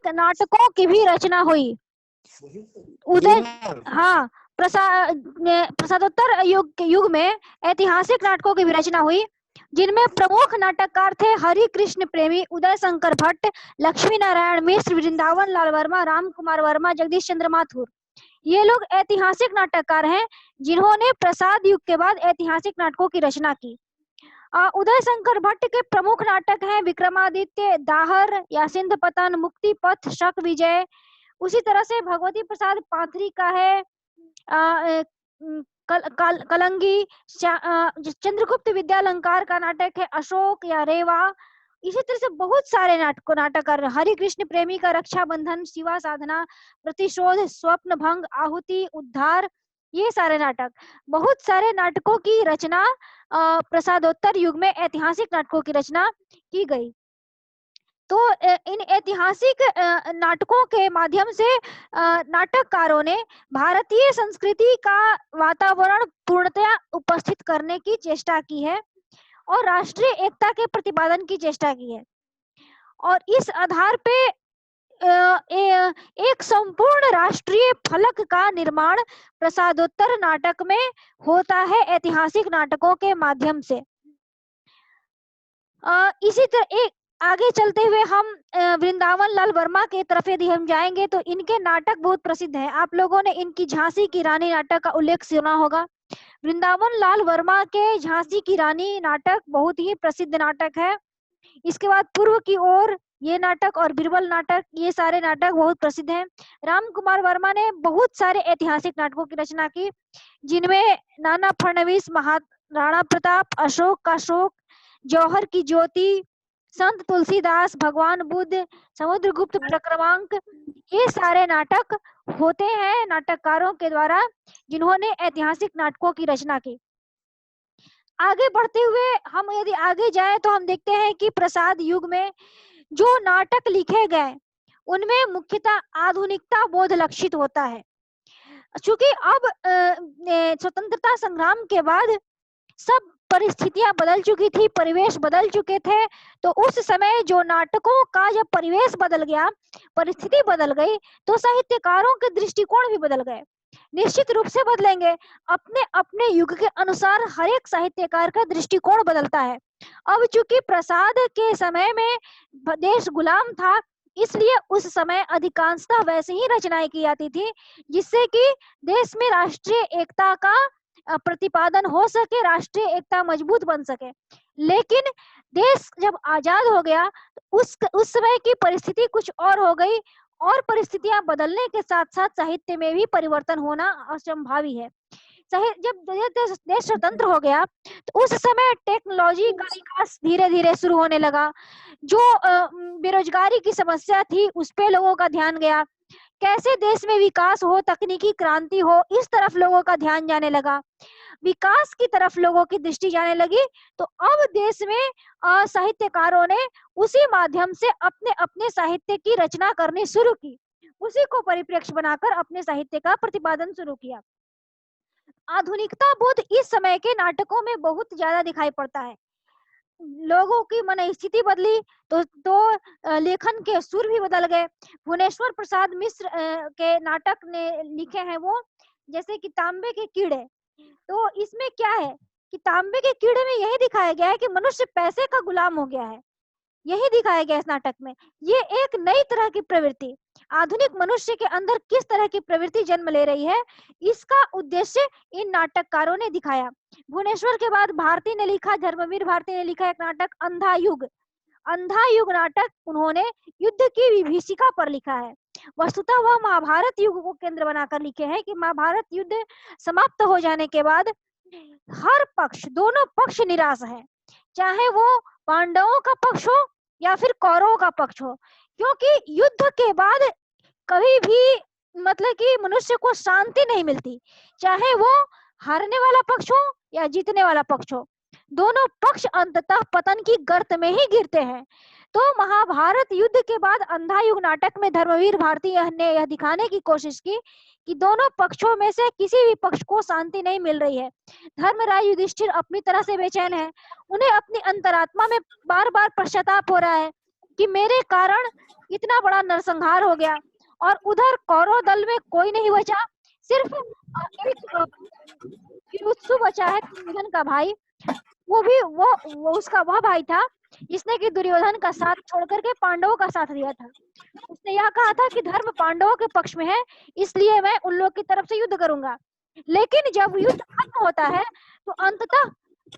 नाटकों की भी रचना हुई। उदय हाँ प्रसादोत्तर युग में ऐतिहासिक नाटकों की भी रचना हुई, जिनमें प्रमुख नाटककार थे हरि कृष्ण प्रेमी, उदय शंकर भट्ट, लक्ष्मी नारायण मिश्र, वृंदावन लाल वर्मा, राम कुमार वर्मा, जगदीश चंद्र माथुर। ये लोग ऐतिहासिक नाटककार हैं जिन्होंने प्रसाद युग के बाद ऐतिहासिक नाटकों की रचना की। उदय शंकर भट्ट के प्रमुख नाटक हैं विक्रमादित्य, दाहर या सिंध पतन, मुक्ति पथ, शक विजय। उसी तरह से भगवती प्रसाद पाथरी का है कलंगी, चंद्रगुप्त विद्यालंकार का नाटक है अशोक या रेवा। इसी तरह से बहुत सारे नाटककार, हरि कृष्ण प्रेमी का रक्षाबंधन, शिवा साधना, प्रतिशोध, स्वप्न भंग, आहुति, उद्धार, ये सारे नाटक, बहुत सारे नाटकों की रचना प्रसादोत्तर युग में ऐतिहासिक नाटकों की रचना की गई। तो इन ऐतिहासिक नाटकों के माध्यम से नाटककारों ने भारतीय संस्कृति का वातावरण पूर्णतया उपस्थित करने की चेष्टा की है और राष्ट्रीय एकता के प्रतिपादन की चेष्टा की है। और इस आधार पे एक संपूर्ण राष्ट्रीय फलक का निर्माण प्रसादोत्तर नाटक में होता है ऐतिहासिक नाटकों के माध्यम से। इसी तरह एक आगे चलते हुए हम वृंदावन लाल वर्मा के तरफ यदि हम जाएंगे तो इनके नाटक बहुत प्रसिद्ध हैं। आप लोगों ने इनकी झांसी की रानी नाटक का उल्लेख सुना होगा। वृंदावन लाल वर्मा के झांसी की रानी नाटक बहुत ही प्रसिद्ध नाटक है। इसके बाद पूर्व की ओर ये नाटक और बीरबल नाटक, ये सारे नाटक बहुत प्रसिद्ध हैं। राम कुमार वर्मा ने बहुत सारे ऐतिहासिक नाटकों की रचना की, जिनमें नाना फडणवीस, महाराणा प्रताप, अशोक का शोक, जौहर की ज्योति, संत तुलसीदास, भगवान बुद्ध, समुद्रगुप्त प्रक्रमांक, ये सारे नाटक होते हैं नाटककारों के द्वारा जिन्होंने ऐतिहासिक नाटकों की रचना की। आगे बढ़ते हुए हम यदि आगे जाएं तो हम देखते हैं कि प्रसाद युग में जो नाटक लिखे गए उनमें मुख्यतः आधुनिकता बोध लक्षित होता है। चूंकि अब स्वतंत्रता संग्राम के बाद सब परिस्थितियां बदल चुकी थी, परिवेश बदल चुके थे, तो उस समय जो नाटकों का जब परिवेश बदल गया, परिस्थिति बदल गई, तो साहित्यकारों के दृष्टिकोण भी बदल गए। निश्चित रूप से बदलेंगे, अपने अपने युग के अनुसार हर एक साहित्यकार का दृष्टिकोण बदलता है। अब चूंकि प्रसाद के समय में देश गुलाम था, इसलिए उस समय अधिकांशतः वैसे ही रचनाएं की जाती थी जिससे कि देश में राष्ट्रीय एकता का प्रतिपादन हो सके, राष्ट्रीय एकता मजबूत बन सके। लेकिन देश जब आजाद हो गया तो उस समय की परिस्थिति कुछ और हो गई, और परिस्थितियां बदलने के साथ साथ साहित्य में भी परिवर्तन होना असंभावी है। जब देश स्वतंत्र हो गया तो उस समय टेक्नोलॉजी का विकास धीरे धीरे शुरू होने लगा। जो बेरोजगारी की समस्या थी उस पे लोगों का ध्यान गया, कैसे देश में विकास हो, तकनीकी क्रांति हो, इस तरफ लोगों का ध्यान जाने लगा, विकास की तरफ लोगों की दृष्टि जाने लगी। तो अब देश में साहित्यकारों ने उसी माध्यम से अपने अपने साहित्य की रचना करनी शुरू की, उसी को परिप्रेक्ष्य बनाकर अपने साहित्य का प्रतिपादन शुरू किया। आधुनिकता बोध इस समय के नाटकों में बहुत ज्यादा दिखाई पड़ता है। लोगों की मन स्थिति बदली तो लेखन के सुर भी बदल गए। भुवनेश्वर प्रसाद मिश्र के नाटक ने लिखे हैं वो, जैसे कि तांबे के कीड़े। तो इसमें क्या है कि तांबे के कीड़े में यही दिखाया गया है कि मनुष्य पैसे का गुलाम हो गया है, यही दिखाया गया इस नाटक में। ये एक नई तरह की प्रवृत्ति, आधुनिक मनुष्य के अंदर किस तरह की प्रवृत्ति जन्म ले रही है, इसका उद्देश्य इन नाटककारों ने दिखाया। भुवनेश्वर के बाद भारती ने लिखा, धर्मवीर भारती ने लिखा एक नाटक अंधा युग। अंधा युग नाटक उन्होंने युद्ध की विभीषिका पर लिखा है। वस्तुतः वह महाभारत युग को केंद्र बनाकर लिखे हैं कि महाभारत युद्ध समाप्त हो जाने के बाद हर पक्ष, दोनों पक्ष निराश है, चाहे वो पांडवों का पक्ष हो या फिर कौरवों का पक्ष हो, क्योंकि युद्ध के बाद कभी भी मतलब कि मनुष्य को शांति नहीं मिलती, चाहे वो हारने वाला पक्ष हो या जीतने वाला पक्ष हो, दोनों पक्ष अंततः पतन की गर्त में ही गिरते हैं। तो महाभारत युद्ध के बाद अंधा युग नाटक में धर्मवीर भारती ने यह दिखाने की कोशिश की कि दोनों पक्षों में से किसी भी पक्ष को शांति नहीं मिल रही है। धर्मराज युधिष्ठिर अपनी तरह से बेचैन है, उन्हें अपनी अंतरात्मा में बार बार पश्चाताप हो रहा है कि मेरे कारण इतना बड़ा नरसंहार हो गया, और उधर कौरव दल में कोई नहीं बचा, सिर्फ एक युयुत्सु बचा है, दुर्योधन का भाई। वो भी वो उसका वह भाई था जिसने कि दुर्योधन का साथ छोड़ करके पांडवों का साथ दिया था। उसने यह कहा था कि धर्म पांडवों के पक्ष में है, इसलिए मैं उन लोग की तरफ से युद्ध करूंगा। लेकिन जब युद्ध खत्म होता है तो अंततः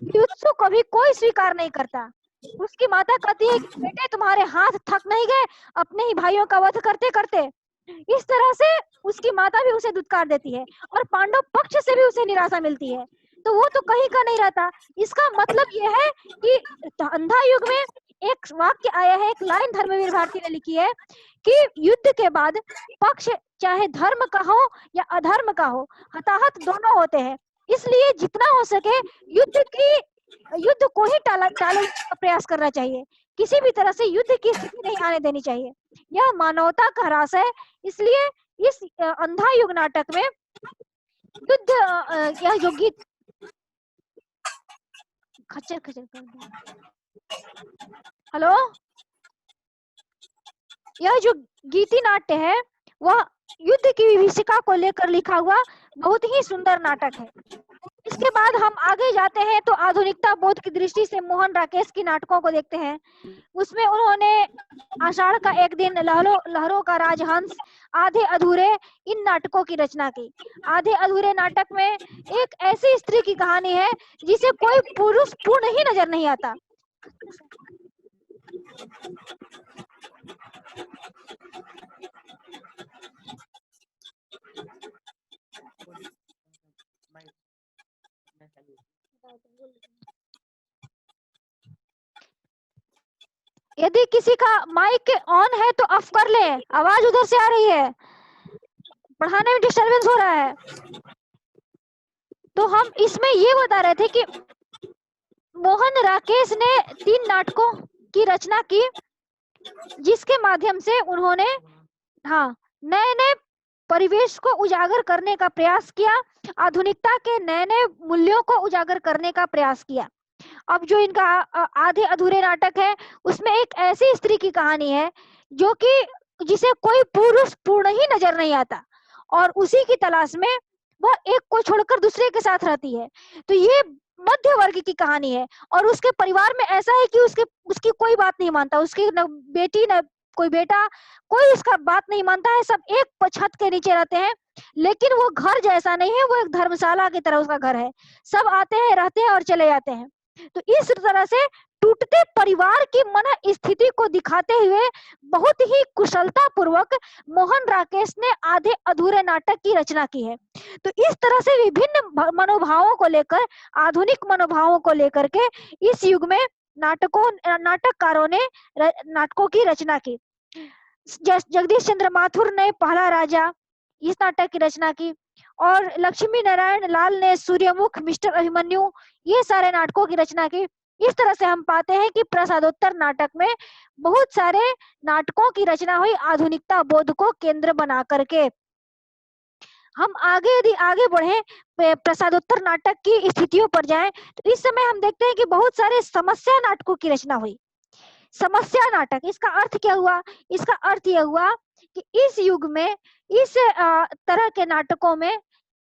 युयुत्सु को भी कोई स्वीकार नहीं करता। उसकी माता कहती है कि बेटे तुम्हारे हाथ थक नहीं गए अपने ही भाइयों का वध करते करते। इस तरह से उसकी माता भी उसे दुत्कार देती है, और पांडव पक्ष से भी उसे निराशा मिलती है, तो वो तो कहीं का नहीं रहता। इसका मतलब यह है कि अंधा युग में एक वाक्य आया है, एक लाइन धर्मवीर भारती ने लिखी है कि युद्ध के बाद पक्ष चाहे धर्म का हो या अधर्म का हो, हताहत दोनों होते हैं। इसलिए जितना हो सके युद्ध को ही टालने का प्रयास करना चाहिए, किसी भी तरह से युद्ध की स्थिति नहीं आने देनी चाहिए। यह मानवता का ह्रास है। इसलिए इस अंधा युग नाटक में युद्ध यह जो गीत खच्चर खच्चर कर दो। हेलो, यह जो गीति नाट्य है वह युद्ध की विभीषिका को लेकर लिखा हुआ बहुत ही सुंदर नाटक है। इसके बाद हम आगे जाते हैं तो आधुनिकता बोध की दृष्टि से मोहन राकेश की नाटकों को देखते हैं। उसमें उन्होंने आषाढ़ का एक दिन, लहरों का राजहंस, आधे अधूरे, इन नाटकों की रचना की। आधे अधूरे नाटक में एक ऐसी स्त्री की कहानी है जिसे कोई पुरुष पूर्ण ही नजर नहीं आता। यदि किसी का माइक ऑन है तो ऑफ कर ले, आवाज उधर से आ रही है, पढ़ाने में डिस्टरबेंस हो रहा है। तो हम इसमें ये बता रहे थे कि मोहन राकेश ने 3 नाटकों की रचना की, जिसके माध्यम से उन्होंने नए नए परिवेश को उजागर करने का प्रयास किया, आधुनिकता के नए नए मूल्यों को उजागर करने का प्रयास किया। अब जो इनका आधे अधूरे नाटक है उसमें एक ऐसी स्त्री की कहानी है जो कि जिसे कोई पुरुष पूर्ण ही नजर नहीं आता, और उसी की तलाश में वह एक को छोड़कर दूसरे के साथ रहती है। तो ये मध्य वर्ग की कहानी है, और उसके परिवार में ऐसा है कि उसकी कोई बात नहीं मानता, उसकी न बेटी न कोई बेटा, कोई उसका बात नहीं मानता है, सब एक छत के नीचे रहते हैं। लेकिन वो घर जैसा नहीं है, वो एक धर्मशाला की तरह उसका घर है, सब आते हैं, रहते हैं और चले जाते हैं। तो इस तरह से टूटते परिवार की मन स्थिति को दिखाते हुए बहुत ही कुशलता पूर्वक मोहन राकेश ने आधे अधूरे नाटक की रचना की है। तो इस तरह से विभिन्न मनोभावों को लेकर, आधुनिक मनोभावों को लेकर के इस युग में नाटककारों ने नाटकों की रचना की। जगदीश चंद्र माथुर ने पहला राजा इस नाटक की रचना की, और लक्ष्मी नारायण लाल ने सूर्यमुख, मिस्टर अभिमन्यु, ये सारे नाटकों की रचना की। इस तरह से हम पाते हैं कि प्रसादोत्तर नाटक में बहुत सारे नाटकों की रचना हुई आधुनिकता बोध को केंद्र बना करके। हम यदि आगे बढ़े, प्रसादोत्तर नाटक की स्थितियों पर जाएं, तो इस समय हम देखते हैं कि बहुत सारे समस्या नाटकों की रचना हुई। समस्या नाटक, इसका अर्थ क्या हुआ? इसका अर्थ यह हुआ कि इस युग में इस तरह के नाटकों में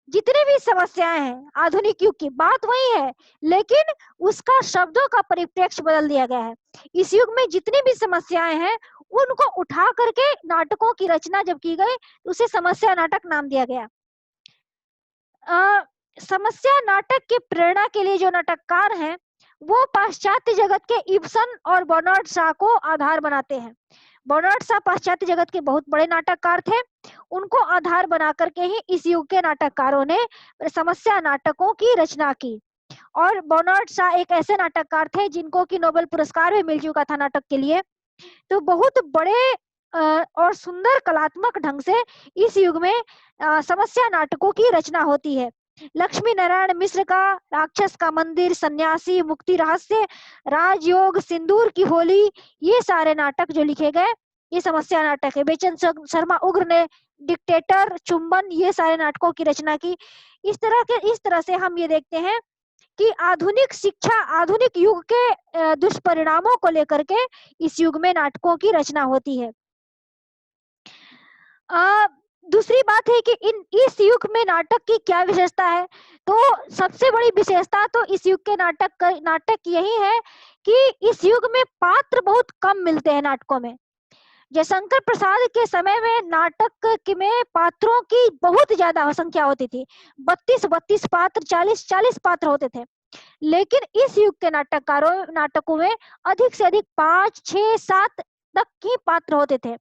जितनी भी समस्याएं हैं, आधुनिक युग की बात वही है, लेकिन उसका शब्दों का परिप्रेक्ष्य बदल दिया गया है। इस युग में जितनी भी समस्याएं हैं उनको उठा करके नाटकों की रचना जब की गई, उसे समस्या नाटक नाम दिया गया। समस्या नाटक की प्रेरणा के लिए जो नाटककार हैं वो पाश्चात्य जगत के इब्सन और बर्नार्ड शॉ को आधार बनाते हैं। बर्नार्ड शॉ पाश्चात्य जगत के बहुत बड़े नाटककार थे, उनको आधार बना करके ही इस युग के नाटककारों ने समस्या नाटकों की रचना की। और बर्नार्ड शॉ एक ऐसे नाटककार थे जिनको कि नोबेल पुरस्कार भी मिल चुका था नाटक के लिए। तो बहुत बड़े और सुंदर कलात्मक ढंग से इस युग में समस्या नाटकों की रचना होती है। लक्ष्मी नारायण मिश्र का राक्षस का मंदिर, सन्यासी, मुक्ति रहस्य, राजयोग, सिंदूर की होली, ये सारे नाटक जो लिखे गए ये समस्या नाटक है। बेचन शर्मा उग्र ने डिक्टेटर, चुंबन, ये सारे नाटकों की रचना की। इस तरह से हम ये देखते हैं कि आधुनिक शिक्षा, आधुनिक युग के दुष्परिणामों को लेकर के इस युग में नाटकों की रचना होती है। दूसरी बात है कि इस युग में नाटक की क्या विशेषता है, तो सबसे बड़ी विशेषता तो इस युग के नाटक यही है कि इस युग में पात्र बहुत कम मिलते हैं नाटकों में। जयशंकर प्रसाद के समय में नाटक में पात्रों की बहुत ज्यादा संख्या होती थी, 32 पात्र, 40 पात्र होते थे। लेकिन इस युग के नाटकों में अधिक से अधिक 5, 6, 7 तक ही पात्र होते,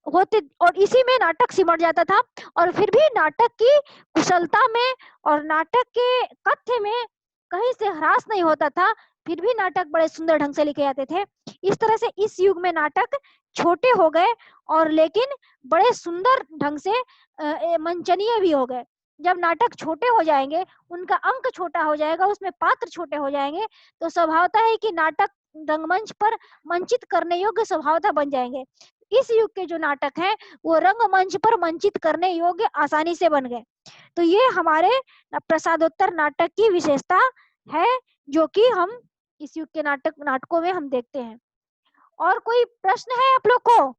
और इसी में नाटक सिमट जाता था। और फिर भी नाटक की कुशलता में और नाटक के कथ्य में कहीं से ह्रास नहीं होता था, फिर भी नाटक बड़े सुंदर ढंग से लिखे जाते थे। इस तरह से इस युग में नाटक छोटे हो गए और लेकिन बड़े सुंदर ढंग से मंचनीय भी हो गए। जब नाटक छोटे हो जाएंगे, उनका अंक छोटा हो जाएगा, उसमें पात्र छोटे हो जाएंगे, तो स्वभावतः है कि नाटक रंगमंच पर मंचित करने योग्य स्वभावतः बन जाएंगे। इस युग के जो नाटक हैं वो रंगमंच पर मंचित करने योग्य आसानी से बन गए। तो ये हमारे प्रसादोत्तर नाटक की विशेषता है, जो कि हम इस युग के नाटकों में हम देखते हैं। और कोई प्रश्न है आप लोग को?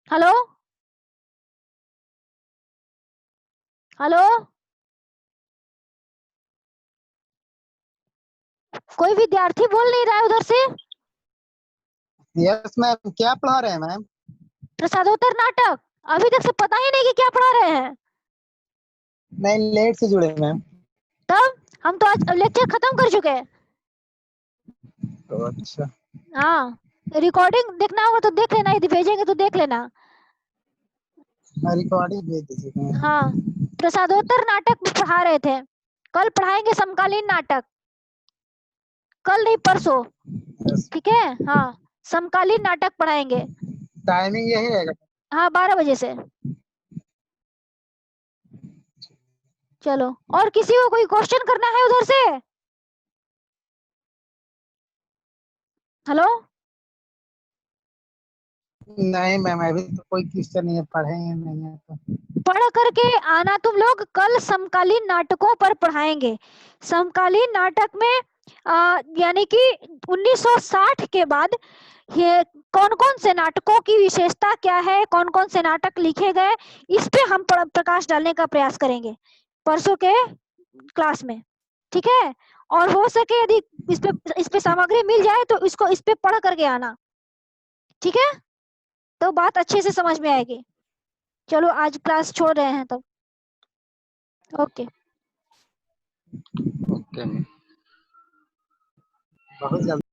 हेलो हेलो, कोई विद्यार्थी बोल नहीं रहा है उधर से? यस मैम, क्या पढ़ा रहे हैं मैम? प्रसादोत्तर नाटक। अभी तक से पता ही नहीं कि क्या पढ़ा रहे हैं। नहीं, लेट से जुड़े मैम। तब हम तो आज लेक्चर खत्म कर चुके हैं। तो अच्छा, हाँ, रिकॉर्डिंग देखना होगा तो देख लेना, यदि भेजेंगे तो देख लेना। रिकॉर्डिंग भेज दीजिए मैम। हाँ, प्रसादोत्तर नाटक पढ़ा रहे थे। कल पढ़ाएंगे समकालीन नाटक, कल नहीं परसों, ठीक है? हाँ, समकालीन नाटक पढ़ाएंगे। टाइमिंग यही रहेगा? हाँ, 12 बजे से। चलो, और किसी को कोई क्वेश्चन करना है उधर से? हेलो, नहीं मैम, अभी तो कोई क्वेश्चन नहीं है, पढ़ेंगे नहीं है तो। पढ़ करके आना तुम लोग, कल समकालीन नाटकों पर पढ़ाएंगे। समकालीन नाटक में यानी कि 1960 के बाद ये कौन कौन से नाटकों की विशेषता क्या है, कौन कौन से नाटक लिखे गए, इस पे हम प्रकाश डालने का प्रयास करेंगे परसों के क्लास में, ठीक है? और हो सके यदि इस पे सामग्री मिल जाए तो इसको इस पे पढ़ करके आना, ठीक है? तो बात अच्छे से समझ में आएगी। चलो, आज क्लास छोड़ रहे हैं तब। ओके। ओके, बहुत जल्दी।